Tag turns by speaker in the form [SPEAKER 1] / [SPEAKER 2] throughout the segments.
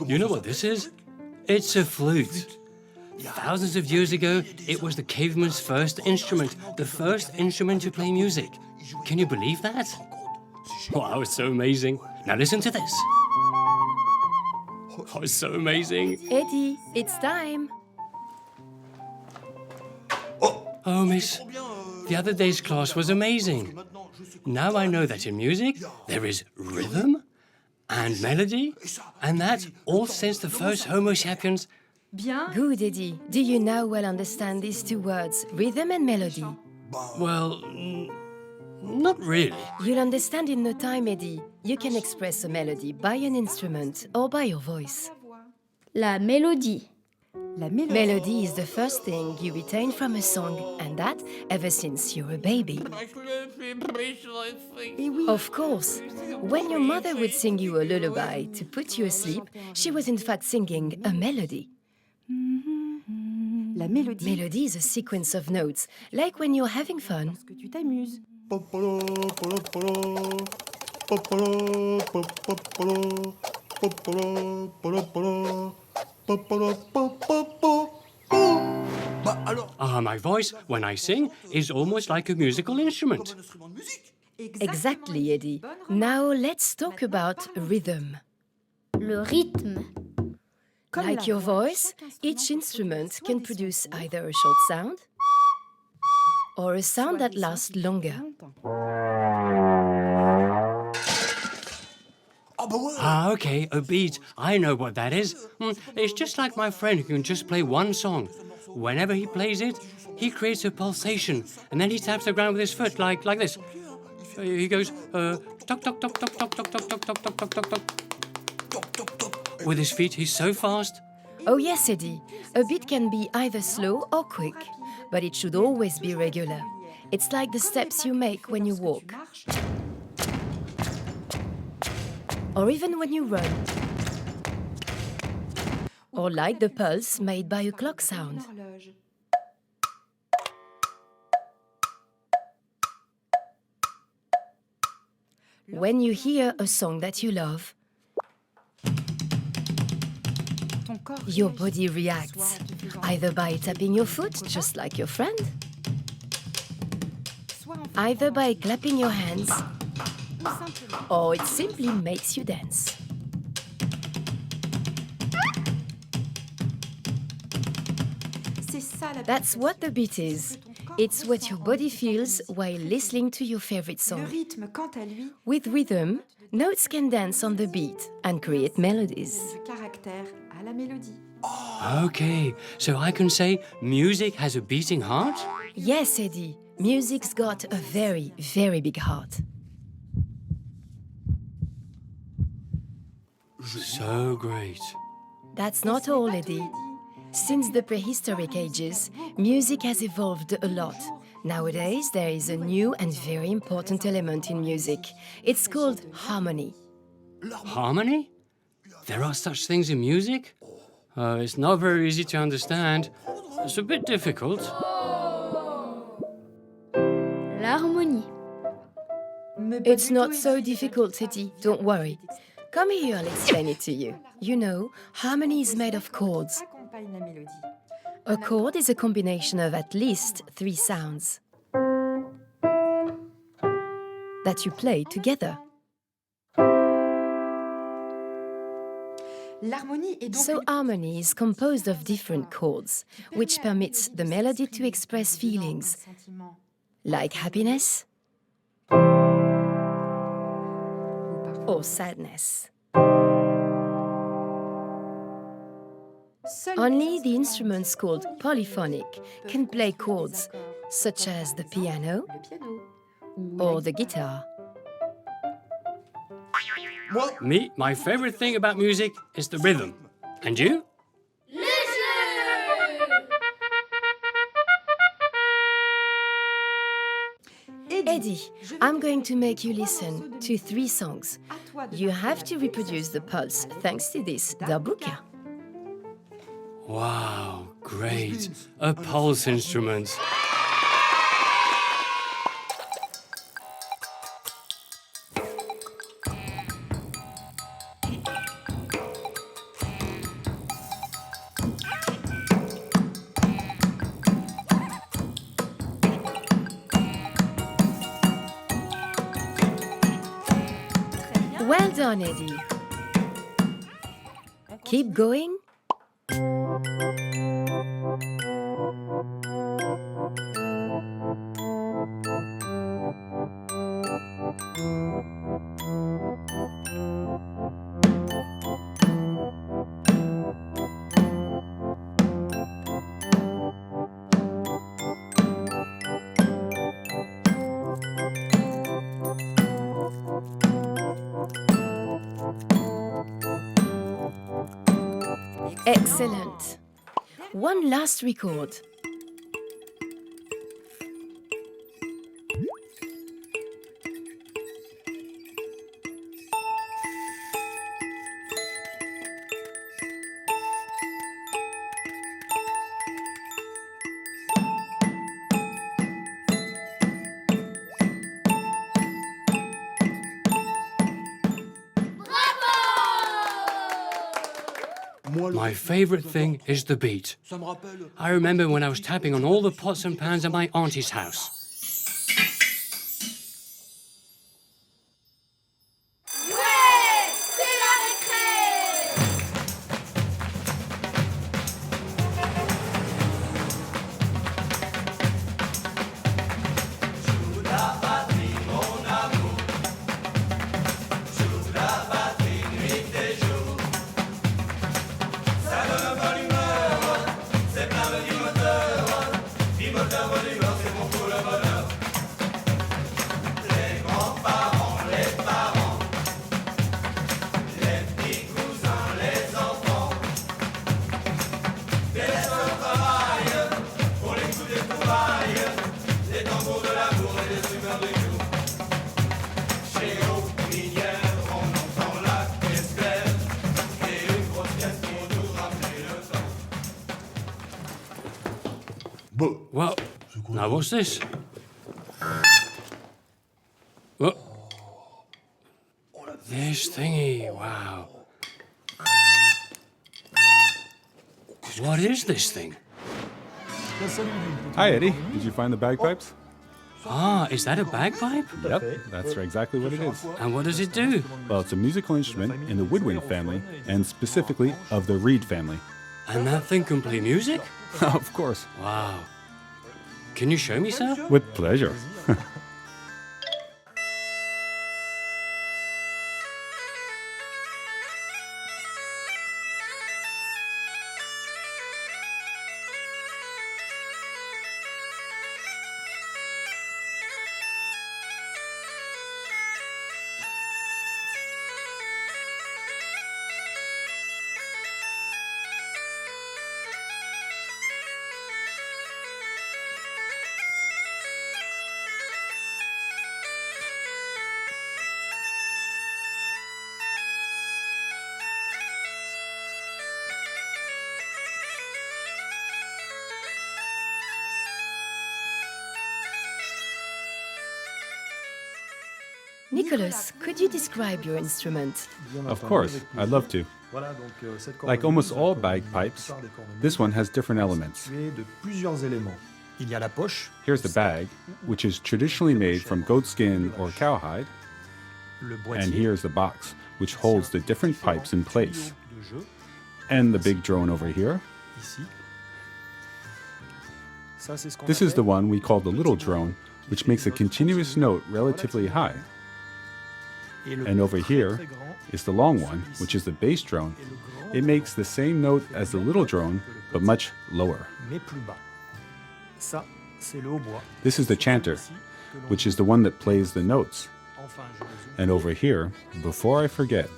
[SPEAKER 1] You know what this is? It's a flute. Thousands of years ago, it was the caveman's first instrument, the first instrument to play music. Can you believe that? Wow, it's so amazing. Now listen to this. Oh, it's so amazing.
[SPEAKER 2] Eddie, it's time.
[SPEAKER 1] Oh, miss, the other day's class was amazing. Now I know that in music, there is rhythm and melody, and that all since the first Homo sapiens.
[SPEAKER 2] Good, Eddie. Do you now well understand these two words, rhythm and melody?
[SPEAKER 1] Well, not really.
[SPEAKER 2] You'll understand in no time, Eddie. You can express a melody by an instrument or by your voice.
[SPEAKER 3] La mélodie.
[SPEAKER 2] Melody is the first thing you retain from a song, and that ever since you're a baby. Of course, when your mother would sing you a lullaby to put you asleep, she was in fact singing a melody.
[SPEAKER 4] La mélodie.
[SPEAKER 2] Melody is a sequence of notes, like when you're having fun.
[SPEAKER 4] Que tu t'amuses.
[SPEAKER 1] My voice, when I sing, is almost like a musical instrument.
[SPEAKER 2] Exactly, Eddie. Now let's talk about rhythm.
[SPEAKER 3] Le rythme.
[SPEAKER 2] Like your voice, each instrument can produce either a short sound or a sound that lasts longer.
[SPEAKER 1] Okay, a beat. I know what that is. It's just like my friend who can just play one song. Whenever he plays it, he creates a pulsation, and then he taps the ground with his foot like this. He goes tock tock tock tock tock tock tock tock tock tock tock tock tock. With his feet, he's so fast.
[SPEAKER 2] Oh yes, Eddie. A beat can be either slow or quick, but it should always be regular. It's like the steps you make when you walk, or even when you run, or like the pulse made by a clock sound. When you hear a song that you love, your body reacts, either by tapping your foot, just like your friend, either by clapping your hands, or it simply makes you dance. That's what the beat is. It's what your body feels while listening to your favorite song. With rhythm, notes can dance on the beat and create melodies.
[SPEAKER 1] Okay, so I can say music has a beating heart?
[SPEAKER 2] Yes, Eddie. Music's got a very, very big heart.
[SPEAKER 1] So great.
[SPEAKER 2] That's not all, Eddie. Since the prehistoric ages, music has evolved a lot. Nowadays, there is a new and very important element in music. It's called harmony.
[SPEAKER 1] Harmony? There are such things in music? It's not very easy to understand. It's a bit difficult.
[SPEAKER 3] L'harmonie.
[SPEAKER 2] It's not so difficult, Eddie. Don't worry. Come here, I'll explain it to you. You know, harmony is made of chords. A chord is a combination of at least 3 sounds that you play together. So harmony is composed of different chords, which permits the melody to express feelings like happiness or sadness. Only the instruments called polyphonic can play chords, such as the piano or the guitar.
[SPEAKER 1] Me, my favorite thing about music is the rhythm. And you?
[SPEAKER 2] Eddie, I'm going to make you listen to 3 songs. You have to reproduce the pulse thanks to this darbuka.
[SPEAKER 1] Wow, great. A pulse instrument.
[SPEAKER 2] on, Eddie. Keep going. Excellent. One last record.
[SPEAKER 1] My favorite thing is the beat. I remember when I was tapping on all the pots and pans at my auntie's house. Well, now what's this? Oh. This thingy, wow. What is this thing?
[SPEAKER 4] Hi, Eddie. Did you find the bagpipes?
[SPEAKER 1] Ah, is that a bagpipe?
[SPEAKER 4] Yep, that's exactly what it is.
[SPEAKER 1] And what does it do?
[SPEAKER 4] Well, it's a musical instrument in the woodwind family, and specifically of the reed family.
[SPEAKER 1] And that thing can play music?
[SPEAKER 4] Of course.
[SPEAKER 1] Wow. Can you show me, sir?
[SPEAKER 4] With pleasure.
[SPEAKER 2] Nicholas, could you describe your instrument?
[SPEAKER 4] Of course, I'd love to. Like almost all bagpipes, this one has different elements. Here's the bag, which is traditionally made from goat skin or cowhide. And here's the box, which holds the different pipes in place. And the big drone over here. This is the one we call the little drone, which makes a continuous note relatively high. And over here is the long one, which is the bass drone. It makes the same note as the little drone, but much lower. This is the chanter, which is the one that plays the notes. And over here, before I forget,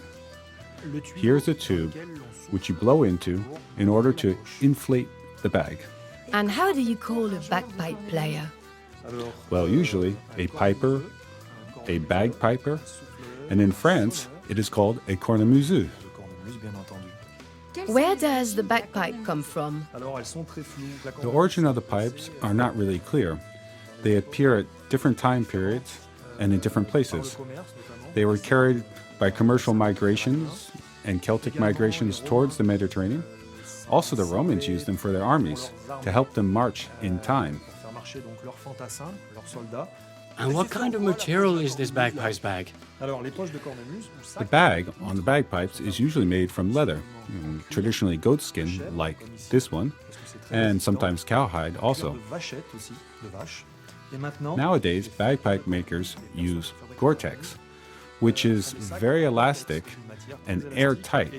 [SPEAKER 4] here's a tube which you blow into in order to inflate the bag.
[SPEAKER 2] And how do you call a bagpipe player?
[SPEAKER 4] Well, usually a piper, a bagpiper, and in France, it is called a cornemuse.
[SPEAKER 2] Where does the bagpipe come from?
[SPEAKER 4] The origin of the pipes are not really clear. They appear at different time periods and in different places. They were carried by commercial migrations and Celtic migrations towards the Mediterranean. Also, the Romans used them for their armies to help them march in time.
[SPEAKER 1] And what kind of material is this bagpipes bag?
[SPEAKER 4] The bag on the bagpipes is usually made from leather, traditionally goat skin, like this one, and sometimes cowhide also. Nowadays, bagpipe makers use Gore-Tex, which is very elastic and airtight.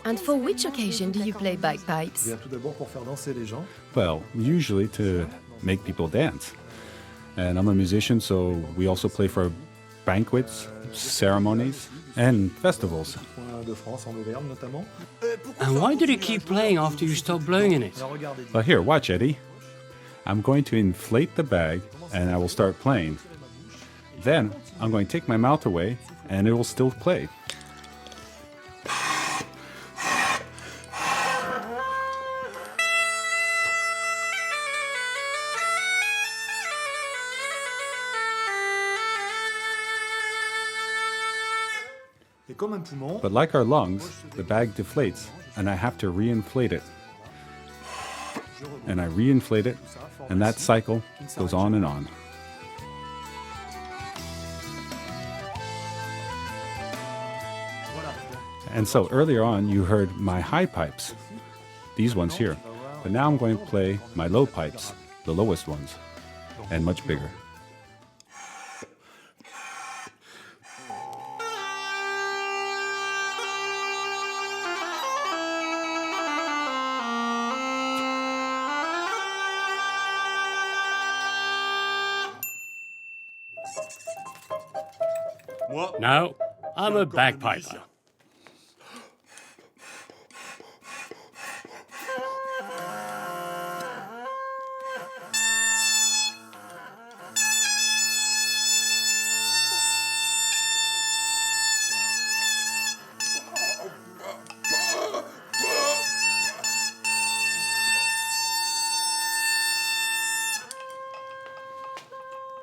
[SPEAKER 2] And for which occasion do you play bagpipes?
[SPEAKER 4] Well, usually to make people dance. And I'm a musician, so we also play for banquets, ceremonies, and festivals.
[SPEAKER 1] And why did it keep playing after you stopped blowing in it?
[SPEAKER 4] Well, here, watch, Eddie. I'm going to inflate the bag, and I will start playing. Then, I'm going to take my mouth away, and it will still play. But like our lungs, the bag deflates, and I have to reinflate it. And I reinflate it, and that cycle goes on and on. And so earlier on, you heard my high pipes, these ones here. But now I'm going to play my low pipes, the lowest ones, and much bigger.
[SPEAKER 1] No, I'm a bagpiper.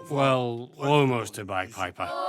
[SPEAKER 1] Well, almost a bagpiper.